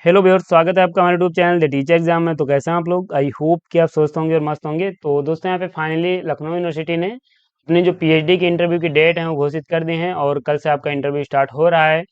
Hello viewers, स्वागत है आपका हमारे YouTube channel the teacher exam में। तो कैसे हैं आप लोग? आई होप कि आप स्वस्थ होंगे और मस्त होंगे। तो दोस्तों, यहाँ पे फाइनली लखनऊ यूनिवर्सिटी ने अपनी जो पीएचडी की इंटरव्यू की डेट है वो घोषित कर दी है और कल से आपका इंटरव्यू स्टार्ट हो रहा है।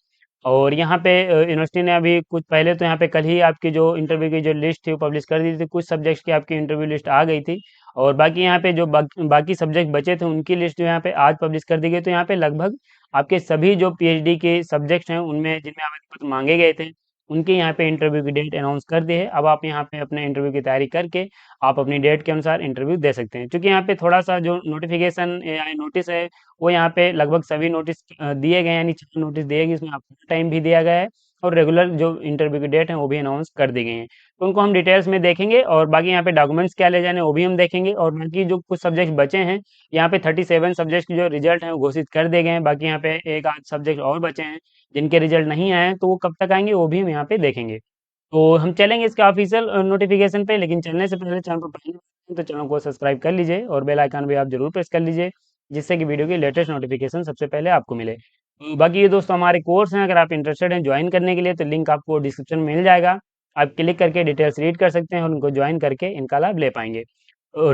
और यहाँ पे यूनिवर्सिटी ने अभी कुछ पहले तो यहाँ पे कल ही आपकी जो इंटरव्यू की जो लिस्ट थी वो पब्लिश कर दी थी। कुछ सब्जेक्ट्स की आपकी इंटरव्यू लिस्ट आ गई थी और बाकी यहाँ पे जो बाकी सब्जेक्ट बचे थे उनकी लिस्ट जो यहाँ पे आज पब्लिश कर दी गई। तो यहाँ पे लगभग आपके सभी जो पीएचडी के सब्जेक्ट्स हैं उनमें जिनमें आवेदन पत्र मांगे गए थे उनकी यहाँ पे इंटरव्यू की डेट अनाउंस कर दी है। अब आप यहाँ पे अपने इंटरव्यू की तैयारी करके आप अपनी डेट के अनुसार इंटरव्यू दे सकते हैं। क्योंकि यहाँ पे थोड़ा सा जो नोटिफिकेशन या नोटिस है वो यहाँ पे लगभग सभी नोटिस दिए गए हैं, यानी 4 नोटिस दिए गए, इसमें आपको टाइम भी दिया गया है और रेगुलर जो इंटरव्यू की डेट है वो भी अनाउंस कर दी गई हैं। तो उनको हम डिटेल्स में देखेंगे और बाकी यहाँ पे डॉक्यूमेंट्स क्या ले जाने वो भी हम देखेंगे। और बाकी जो कुछ सब्जेक्ट बचे हैं, यहाँ पे 37 सब्जेक्ट के जो रिजल्ट हैं वो घोषित कर दिए गए हैं। बाकी यहाँ पे एक आध सब्जेक्ट और बचे हैं जिनके रिजल्ट नहीं आए हैं, तो वो कब तक आएंगे वो भी हम यहाँ पे देखेंगे। तो हम चलेंगे इसके ऑफिशियल नोटिफिकेशन पे, लेकिन चलने से पहले चैनल को पहले तो चैनल को सब्सक्राइब कर लीजिए और बेल आइकन भी आप जरूर प्रेस कर लीजिए, जिससे कि वीडियो की लेटेस्ट नोटिफिकेशन सबसे पहले आपको मिले। तो बाकी ये दोस्तों हमारे कोर्स हैं, अगर आप इंटरेस्टेड हैं ज्वाइन करने के लिए तो लिंक आपको डिस्क्रिप्शन में मिल जाएगा। आप क्लिक करके डिटेल्स रीड कर सकते हैं और उनको ज्वाइन करके इनका लाभ ले पाएंगे।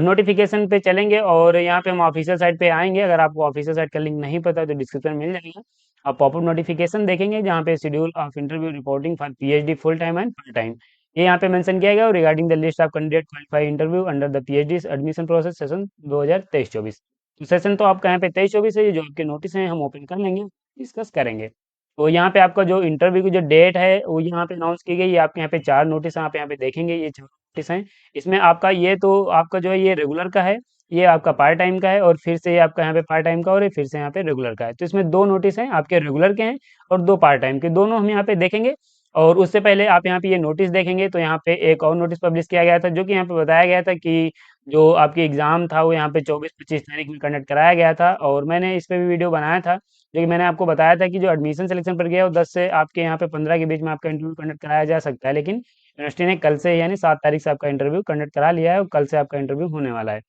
नोटिफिकेशन पे चलेंगे और यहाँ पे हम ऑफिशियल साइट पे आएंगे। अगर आपको ऑफिशियल साइट का लिंक नहीं पता तो डिस्क्रिप्शन में मिल जाएगा। आप पॉपअप नोटिफिकेशन देखेंगे जहाँ पे schedule of interview reporting for PhD full time and part time, ये यहाँ पे मेंशन किया गया और regarding the list of candidate qualify interview under the PhD admission process session 2023-24। तो सेशन तो आपका यहाँ पे 23-24 है। ये जो आपके नोटिस हैं हम ओपन कर लेंगे, डिस्कस करेंगे। तो यहाँ पे आपका जो इंटरव्यू की जो डेट है वो यहाँ पे अनाउंस की गई है। आपके यहाँ पे 4 नोटिस आप यहाँ पे देखेंगे, ये 4 नोटिस हैं। इसमें आपका ये तो आपका जो है ये रेगुलर का है, ये आपका पार्ट टाइम का है और फिर से ये आपका यहाँ पे पार्ट टाइम का और ये फिर से यहाँ पे रेगुलर का है। तो इसमें 2 नोटिस हैं आपके रेगुलर के हैं और 2 पार्ट टाइम के, दोनों हम यहाँ पे देखेंगे। और उससे पहले आप यहाँ पे ये नोटिस देखेंगे तो यहाँ पे एक और नोटिस पब्लिश किया गया था, जो कि यहाँ पे बताया गया था कि जो आपकी एग्जाम था वो यहाँ पे 24-25 तारीख में कंडक्ट कराया गया था। और मैंने इस पे भी वीडियो बनाया था, जो कि मैंने आपको बताया था कि जो एडमिशन सिलेक्शन प्रक्रिया है वो 10 से आपके यहाँ पे 15 के बीच में आपका इंटरव्यू कंडक्ट कराया जा सकता है। लेकिन यूनिवर्सिटी ने कल से यानी 7 तारीख से आपका इंटरव्यू कंडक्ट करा लिया है और कल से आपका इंटरव्यू होने वाला है।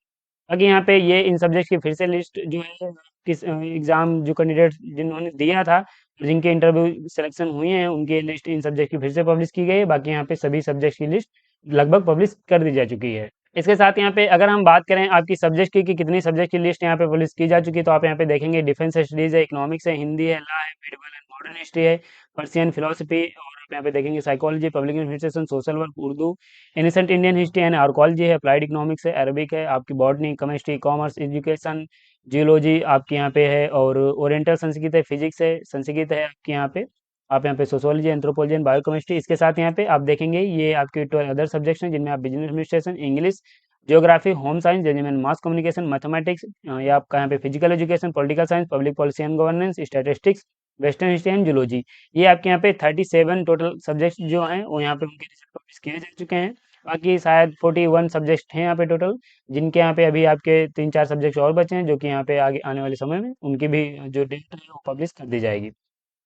बाकी यहाँ पे ये इन सब्जेक्ट की फिर से लिस्ट जो है, किस एग्जाम जो कैंडिडेट जिन्होंने दिया था, जिनके इंटरव्यू सिलेक्शन हुए हैं उनकी लिस्ट इन सब्जेक्ट की फिर से पब्लिश की गई है। बाकी यहाँ पे सभी सब्जेक्ट की लिस्ट लगभग पब्लिश कर दी जा चुकी है। इसके साथ यहाँ पे अगर हम बात करें आपकी सब्जेक्ट की कि कितनी सब्जेक्ट की लिस्ट यहाँ पे पब्लिश की जा चुकी है, तो आप यहाँ पे देखेंगे डिफेंस स्टडीज है, इकोनॉमिक्स है, हिंदी है, लॉ है, मेडिकल एंड मॉडर्न हिस्ट्री है, पर्शियन फिलोसफी, और आप यहाँ पे देखेंगे psychology, public administration, social work, Urdu, ancient Indian history and archaeology है, अप्लाइड इकोनॉमिक्स है, अरबिक है, आपकी botany, chemistry, commerce, education, geology आपके यहाँ पे है, और ओरिएंटल संस्कृत है, फिजिक्स है, संस्कृत है आपके यहाँ पे। आप यहाँ पे सोशोलॉजी, एंथ्रोपोलॉजी एंड बायोकेमिस्ट्री। इसके साथ यहाँ पे आप देखेंगे ये आपके 12 अदर सब्जेक्ट्स हैं जिनमें आप business administration, English, geography, home science, journalism, mass communication, mathematics, या आपका यहाँ पे physical education, political science, public policy and governance, statistics, western history and zoology, ये आपके यहाँ पे 37 टोटल सब्जेक्ट्स जो हैं वो यहाँ पे उनके रिजल्ट पब्लिश किए जा चुके हैं। बाकी शायद 41 सब्जेक्ट हैं यहाँ पे टोटल, जिनके यहाँ पे अभी आपके 3-4 सब्जेक्ट और बचे हैं, जो कि यहाँ पे आगे आने वाले समय में उनकी भी जो डेट है वो पब्लिश कर दी जाएगी।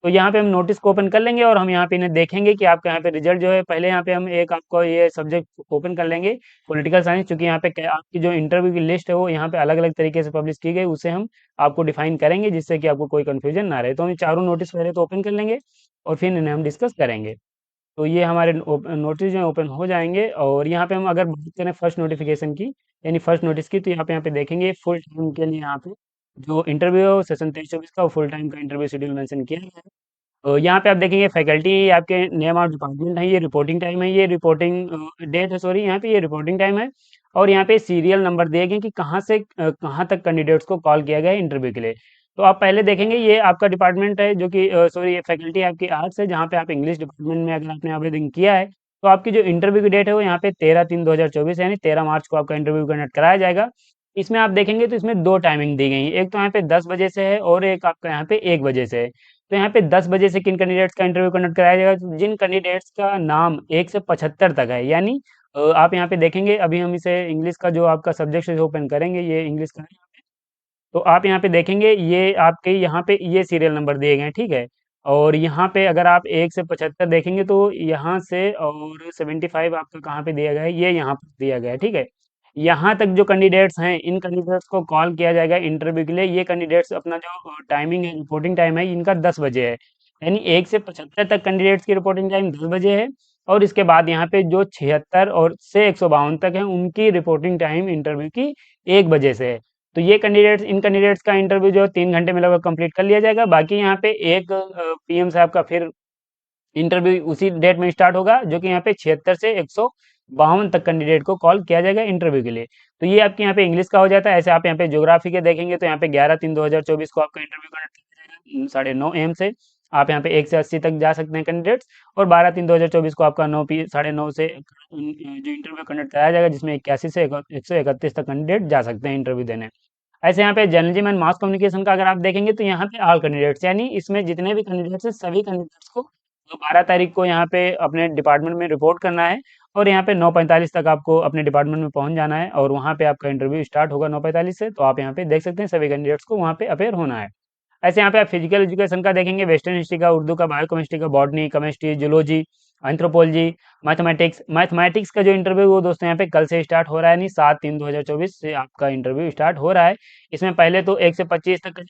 तो यहाँ पे हम नोटिस को ओपन कर लेंगे और हम यहाँ पे इन्हें देखेंगे कि आपका यहाँ पे रिजल्ट जो है, पहले यहाँ पे हम एक आपको ये सब्जेक्ट ओपन कर लेंगे, पॉलिटिकल साइंस, क्योंकि यहाँ पे आपकी जो इंटरव्यू की लिस्ट है वो यहाँ पे अलग अलग तरीके से पब्लिश की गई, उसे हम आपको डिफाइन करेंगे जिससे कि आपको कोई कंफ्यूजन ना रहे। तो हम चारों नोटिस पहले तो ओपन कर लेंगे और फिर इन्हें हम डिस्कस करेंगे। तो ये हमारे नोटिस जो है ओपन हो जाएंगे और यहाँ पे हम अगर बात करें फर्स्ट नोटिफिकेशन की, यानी फर्स्ट नोटिस की, तो यहाँ पे देखेंगे फुल टाइम के लिए यहाँ पे जो इंटरव्यू है वो सेशन 23-24 का फुल टाइम का इंटरव्यू शेड्यूल मेंशन किया गया है। तो यहाँ पे आप देखेंगे फैकल्टी आपके नेम और डिपार्टमेंट है, ये रिपोर्टिंग टाइम है, ये रिपोर्टिंग डेट है, सॉरी, यहाँ पे ये रिपोर्टिंग टाइम है। और यहाँ पे सीरियल नंबर दिए गए कि कहाँ से कहाँ तक कैंडिडेट्स को कॉल किया गया है इंटरव्यू के लिए। तो आप पहले देखेंगे ये आपका डिपार्टमेंट है, जो कि सॉरी, ये फैकल्टी आपकी आर्ट्स है, जहाँ पे आप इंग्लिश डिपार्टमेंट में अगर आपने आवेदन किया है तो आपकी जो इंटरव्यू की डेट है वो यहाँ पे 13/3/2024 यानी 13 मार्च को आपका इंटरव्यू कंडक्ट कराया जाएगा। इसमें आप देखेंगे तो इसमें 2 टाइमिंग दी गई है, एक तो यहाँ पे 10 बजे से है और एक आपका यहाँ पे 1 बजे से है। तो यहाँ पे 10 बजे से किन कैंडिडेट्स का इंटरव्यू कंडक्ट कराया जाएगा? तो जिन कैंडिडेट्स का नाम 1 से 75 तक है, यानी आप यहाँ पे देखेंगे, अभी हम इसे इंग्लिश का जो आपका सब्जेक्ट है ओपन करेंगे, ये इंग्लिश का है। तो आप यहाँ पे देखेंगे ये आपके यहाँ पे ये सीरियल नंबर दिए गए हैं, ठीक है। और यहाँ पे अगर आप 1 से 75 देखेंगे तो यहाँ से, और 75 आपका कहाँ पे दिया गया है, ये यहाँ पर दिया गया है, ठीक है। यहाँ तक जो कैंडिडेट्स हैं इन कैंडिडेट्स को कॉल किया जाएगा इंटरव्यू के लिए। ये कैंडिडेट्स अपना जो टाइमिंग है, रिपोर्टिंग टाइम है, इनका 10 बजे है, यानी 1 से 75 तक कैंडिडेट्स की रिपोर्टिंग टाइम 10 बजे है और इसके बाद यहाँ पे जो 76 और से 152 तक है उनकी रिपोर्टिंग टाइम इंटरव्यू की 1 बजे से है। तो ये कैंडिडेट्स इन कैंडिडेट्स का इंटरव्यू जो 3 घंटे में लगभग कंप्लीट कर लिया जाएगा। बाकी यहाँ पे 1 पीएम से आपका फिर इंटरव्यू उसी डेट में स्टार्ट होगा, जो कि यहाँ पे 76 से 152 तक कैंडिडेट को कॉल किया जाएगा इंटरव्यू के लिए। तो ये आपके यहाँ पे इंग्लिश का हो जाता है। ऐसे आप यहाँ पे ज्योग्राफी के देखेंगे तो यहाँ पे 11/3/2024 को आपका इंटरव्यू कंडक्ट किया जाएगा 9:30 AM से। आप यहाँ पे 1 से 80 तक जा सकते हैं कैंडिडेट्स, और 12/3/2024 को आपका 9 से जो इंटरव्यू कंडक्ट कराया जाएगा, जिसमें 81 से 131 तक कैंडिडेट जा सकते हैं इंटरव्यू देने। ऐसे यहाँ पे जर्नलिज्म एंड मास कम्युनिकेशन का अगर आप देखेंगे तो यहाँ पे ऑल कैंडिडेट्स, यानी इसमें जितने भी कैंडिडेट्स हैं सभी कैंडिडेट्स को तो 12 तारीख को यहाँ पे अपने डिपार्टमेंट में रिपोर्ट करना है, और यहाँ पे 9:45 तक आपको अपने डिपार्टमेंट में पहुंच जाना है, और वहाँ पे आपका इंटरव्यू स्टार्ट होगा 9:45 से। तो आप यहाँ पे देख सकते हैं सभी कैंडिडेट्स को वहाँ पे अपेयर होना है। ऐसे यहाँ पे आप फिजिकल एजुकेशन का देखेंगे, वेस्टर्न हिस्ट्री का, उर्दू का, बायोकेमिस्ट्री का, botany, chemistry, zoology, anthropology, mathematics का जो इंटरव्यू वो दोस्तों यहाँ पे कल से स्टार्ट हो रहा है, यानी 7/3/2024 से आपका इंटरव्यू स्टार्ट हो रहा है। इसमें पहले तो 1 से 25 तक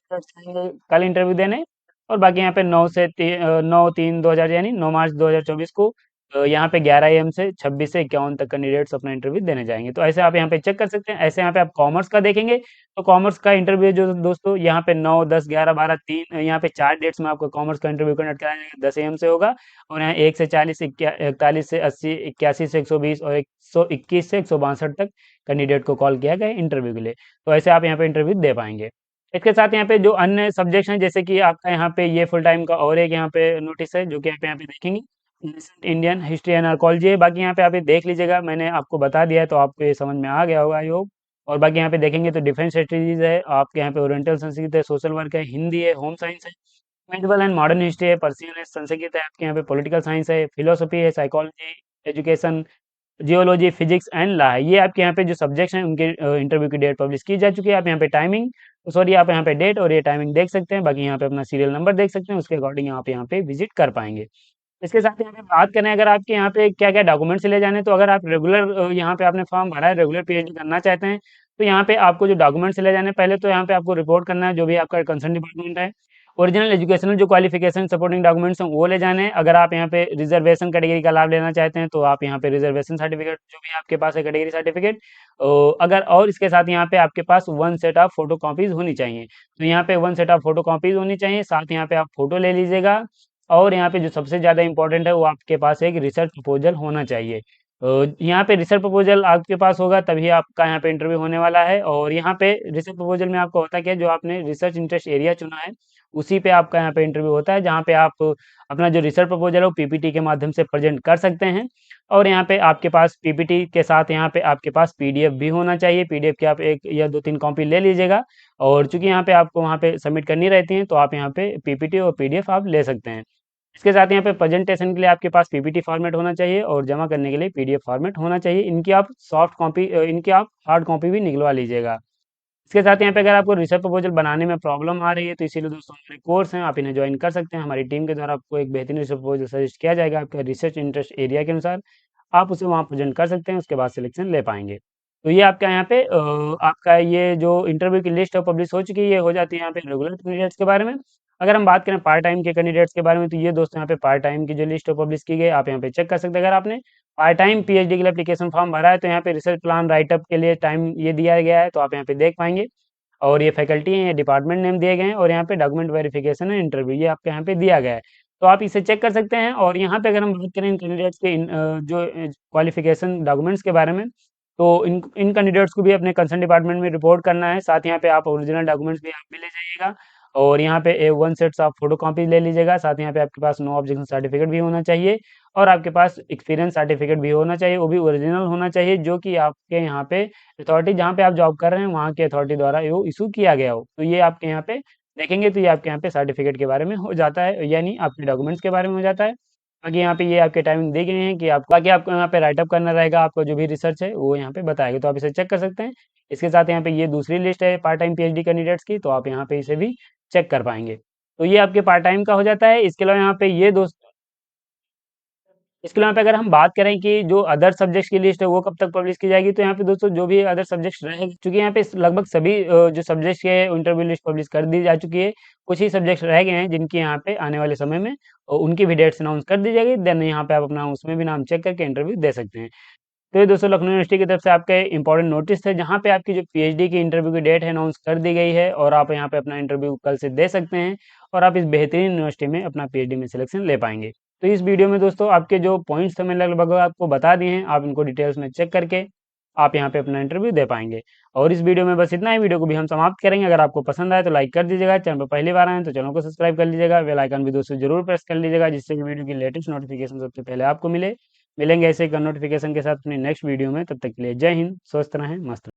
कल इंटरव्यू देने, और बाकी यहाँ पे 9/3/2000 यानी 9 मार्च 2024 को यहाँ पे 11 AM से 26 से 51 तक कैंडिडेट्स अपना इंटरव्यू देने जाएंगे। तो ऐसे आप यहाँ पे चेक कर सकते हैं। ऐसे यहाँ पे आप कॉमर्स का देखेंगे तो कॉमर्स का इंटरव्यू जो दोस्तों यहाँ पे 9, 10, 11, 12, 3 यहाँ पे 4 डेट्स में आपको कॉमर्स का इंटरव्यू कंडक्ट कराया जाएगा, 10 AM से होगा। और यहाँ 1 से 40, 41 से 80, 81 से 120 और 121 से 162 तक कैंडिडेट को कॉल किया गया इंटरव्यू के लिए। तो ऐसे आप यहाँ पे इंटरव्यू दे पाएंगे। इसके साथ यहाँ पे जो अन्य सब्जेक्ट्स हैं, जैसे कि आपका यहाँ पे ये फुल टाइम का और एक यहाँ पे नोटिस है, जो कि आप यहाँ पे देखेंगे, इंडियन हिस्ट्री एंड आर्कोलॉजी है। बाकी यहाँ पे आप ये देख लीजिएगा, मैंने आपको बता दिया है तो आपको ये समझ में आ गया होगा आई होप। और बाकी यहाँ पे देखेंगे तो डिफेंस स्ट्रेटजीज है, आपके यहाँ पे ओरिएंटल संस्कृत है, सोशल वर्क है, हिंदी है, होम साइंस है, मेडिवल एंड मॉडर्न हिस्ट्री है, पर्शियन है, संस्कृत है, आपके यहाँ पे पॉलिटिकल साइंस है, फिलोसफी है, psychology, education, geology, physics and law है। ये आपके यहाँ पे जो सब्जेक्ट्स हैं उनके इंटरव्यू की डेट पब्लिश की जा चुकी है। आप यहाँ पे टाइमिंग, सॉरी, आप यहाँ पे डेट और ये टाइमिंग देख सकते हैं। बाकी यहाँ पे अपना सीरियल नंबर देख सकते हैं, उसके अकॉर्डिंग आप यहाँ पे विजिट कर पाएंगे। इसके साथ यहाँ पे बात करें अगर आपके यहाँ पे क्या-क्या डॉक्यूमेंट्स ले जाने हैं, तो अगर आप रेगुलर यहाँ पे आपने फॉर्म भरा है, रेगुलर पीएचडी करना चाहते हैं, तो यहाँ पे आपको जो डॉक्यूमेंट्स ले जाने हैं, पहले तो यहाँ पे आपको रिपोर्ट करना है जो भी आपका कंसर्न डिपार्टमेंट है। ओरिजिनल एजुकेशनल जो क्वालिफिकेशन सपोर्टिंग डॉक्यूमेंट्स हैं वो ले जाने हैं। अगर आप यहाँ पे रिजर्वेशन कैटेगरी का लाभ लेना चाहते हैं तो आप यहाँ पे रिजर्वेशन सर्टिफिकेट जो भी आपके पास है कैटेगरी सर्टिफिकेट, अगर और इसके साथ यहाँ पे आपके पास 1 सेट ऑफ फोटो कॉपीज होनी चाहिए। तो यहाँ पे 1 सेट ऑफ फोटो कॉपीज होनी चाहिए, साथ यहाँ पे आप फोटो ले लीजिएगा। और यहाँ पे जो सबसे ज़्यादा इंपॉर्टेंट है वो आपके पास एक रिसर्च प्रपोजल होना चाहिए। यहाँ पे रिसर्च प्रपोजल आपके पास होगा तभी आपका यहाँ पे इंटरव्यू होने वाला है। और यहाँ पे रिसर्च प्रपोजल में आपको होता क्या है, जो आपने रिसर्च इंटरेस्ट एरिया चुना है उसी पे आपका यहाँ पे इंटरव्यू होता है, जहाँ पे आप अपना जो रिसर्च प्रपोजल है वो पीपीटी के माध्यम से प्रेजेंट कर सकते हैं। और यहाँ पे आपके पास पीपीटी के साथ यहाँ पे आपके पास पीडीएफ भी होना चाहिए। पीडीएफ की आप 1 या 2-3 कॉपी ले लीजिएगा, और चूंकि यहाँ पे आपको वहाँ पे सबमिट करनी रहती है तो आप यहाँ पे पीपीटी और पीडीएफ आप ले सकते हैं। इसके साथ यहाँ पे प्रेजेंटेशन के लिए आपके पास पीपीटी फॉर्मेट होना चाहिए, और जमा करने के लिए पीडीएफ फॉर्मेट होना चाहिए। इनकी आप सॉफ्ट कॉपी, इनकी आप हार्ड कॉपी भी निकलवा लीजिएगा। इसके साथ यहाँ पे अगर आपको रिसर्च प्रपोजल बनाने में प्रॉब्लम आ रही है तो इसीलिए दोस्तों हमारे कोर्स हैं, आप इन्हें ज्वाइन कर सकते हैं। हमारी टीम के द्वारा आपको एक बेहतरीन रिसर्च प्रपोजल सजेस्ट किया जाएगा आपके रिसर्च इंटरेस्ट एरिया के अनुसार। आप उसे वहाँ प्रेजेंट कर सकते हैं, उसके बाद सिलेक्शन ले पाएंगे। तो ये आपका यहाँ पे आपका ये जो इंटरव्यू की लिस्ट है पब्लिश हो चुकी है, ये हो जाती है यहाँ पे रेगुलर कैंडिडेट्स के बारे में। अगर हम बात करें पार्ट टाइम के कैंडिडेट्स के बारे में, तो ये दोस्तों यहाँ पे पार्ट टाइम की जो लिस्ट है पब्लिश की गई है, आप यहाँ पे चेक कर सकते हैं। अगर आपने पार्ट टाइम पीएचडी के लिए एप्लीकेशन फॉर्म भरा है तो यहाँ पे रिसर्च प्लान राइटअप के लिए टाइम ये दिया गया है, तो आप यहाँ पे देख पाएंगे। और ये फैकल्टी हैं, ये डिपार्टमेंट नेम दिए गए हैं, और यहाँ पे डॉक्यूमेंट वेरिफिकेशन है, इंटरव्यू ये आपके यहाँ पे दिया गया है। तो आप इसे चेक कर सकते हैं। और यहाँ पे अगर हम बात करें इन कैंडिडेट्स के जो क्वालिफिकेशन डॉक्यूमेंट्स के बारे में, तो इन इन कैंडिडेट्स को भी अपने कंसर्न डिपार्टमेंट में रिपोर्ट करना है। साथ यहाँ पे आप ओरिजिनल डॉक्यूमेंट्स भी आप भी ले जाइएगा, और यहाँ पे 1 सेट्स आप फोटो कॉपी ले लीजिएगा। साथ यहाँ पे आपके पास नो ऑब्जेक्शन सर्टिफिकेट भी होना चाहिए, और आपके पास एक्सपीरियंस सर्टिफिकेट भी होना चाहिए, वो भी ओरिजिनल होना चाहिए, जो कि आपके यहाँ पे अथॉरिटी जहाँ पे आप जॉब कर रहे हैं वहाँ की अथॉरिटी द्वारा वो इशू किया गया हो। तो ये आपके यहाँ पे देखेंगे तो ये आपके यहाँ पे सर्टिफिकेट के बारे में हो जाता है, यानी आपके डॉक्यूमेंट्स के बारे में हो जाता है। बाकी यहाँ पे ये आपके टाइमिंग दी गई है कि आप बाकी आपको यहाँ पे राइटअप करना रहेगा, आपको जो भी रिसर्च है वो यहाँ पे बताएगा, तो आप इसे चेक कर सकते हैं। इसके साथ यहाँ पे ये दूसरी लिस्ट है पार्ट टाइम पीएचडी कैंडिडेट्स की, तो आप यहाँ पे इसे भी चेक कर पाएंगे। तो ये आपके पार्ट टाइम का हो जाता है। इसके अलावा यहाँ पे ये दोस्त इसके अलावा पे अगर हम बात करें कि जो अदर सब्जेक्ट्स की लिस्ट है वो कब तक पब्लिश की जाएगी, तो यहाँ पे दोस्तों जो भी अदर सब्जेक्ट्स रहेंगे, क्योंकि यहाँ पे लगभग सभी जो सब्जेक्ट्स के इंटरव्यू लिस्ट पब्लिश कर दी जा चुकी है, कुछ ही सब्जेक्ट्स रह गए हैं जिनकी यहाँ पे आने वाले समय में और उनकी भी डेट्स अनाउंस कर दी जाएगी, देन यहाँ पे आप अपना उसमें भी नाम चेक करके इंटरव्यू दे सकते हैं। तो ये दोस्तों लखनऊ यूनिवर्सिटी की तरफ से आपका इंपॉर्टेंट नोटिस है, जहाँ पे आपकी जो पीएचडी की इंटरव्यू की डेट है अनाउंस कर दी गई है, और आप यहाँ पे अपना इंटरव्यू कल से दे सकते हैं और आप इस बेहतरीन यूनिवर्सिटी में अपना पीएचडी में सिलेक्शन ले पाएंगे। तो इस वीडियो में दोस्तों आपके जो पॉइंट्स थे मैंने लगभग आपको बता दिए हैं, आप इनको डिटेल्स में चेक करके आप यहाँ पे अपना इंटरव्यू दे पाएंगे। और इस वीडियो में बस इतना ही, वीडियो को भी हम समाप्त करेंगे। अगर आपको पसंद आए तो लाइक कर दीजिएगा, चैनल पर पहली बार आए तो चैनल को सब्सक्राइब कर लीजिएगा, बेल आइकन भी दोस्तों जरूर प्रेस कर लीजिएगा, जिससे कि वीडियो की लेटेस्ट नोटिफिकेशन सबसे पहले आपको मिले। मिलेंगे ऐसे एक नोटिफिकेशन के साथ अपनी नेक्स्ट वीडियो में, तब तक के लिए जय हिंद, स्वस्थ रहें, मस्त रहें।